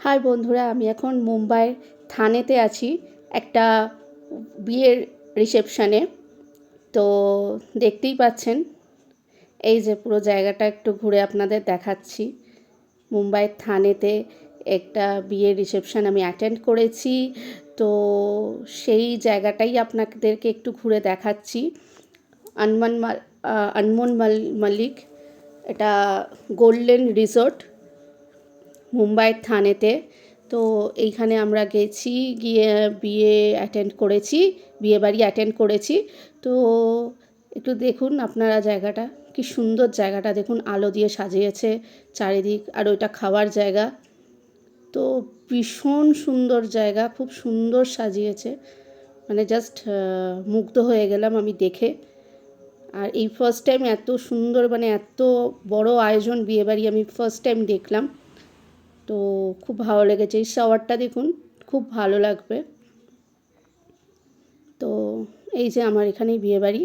High বন্ধুরা, আমি এখন মুম্বাইয়ের থানেতে আছি একটা বিয়ের রিসেপশানে। তো দেখতেই পাচ্ছেন, এই যে পুরো জায়গাটা একটু ঘুরে আপনাদের দেখাচ্ছি। মুম্বাইয়ের থানেতে একটা বিয়ের রিসেপশান আমি অ্যাটেন্ড করেছি। তো সেই জায়গাটাই আপনাদেরকে একটু ঘুরে দেখাচ্ছি। আনমোল মল্লিক, এটা গোল্ডেন রিসোর্ট মুম্বাইয়ের থানেতে। তো এইখানে আমরা গেছি, গিয়ে বিয়ে বাড়ি অ্যাটেন্ড করেছি। তো একটু দেখুন আপনারা জায়গাটা, কি সুন্দর জায়গাটা দেখুন, আলো দিয়ে সাজিয়েছে চারিদিক। আর ওইটা খাওয়ার জায়গা, তো ভীষণ সুন্দর জায়গা, খুব সুন্দর সাজিয়েছে, মানে জাস্ট মুগ্ধ হয়ে গেলাম আমি দেখে। আর এই ফার্স্ট টাইম এত সুন্দর, মানে এত বড় আয়োজন বিয়েবাড়ি আমি ফার্স্ট টাইম দেখলাম। তো খুব ভালো লেগেছে, এই শাওয়ারটা দেখুন, খুব ভালো লাগবে। তো এই যে আমার এখানেই বিয়েবাড়ি।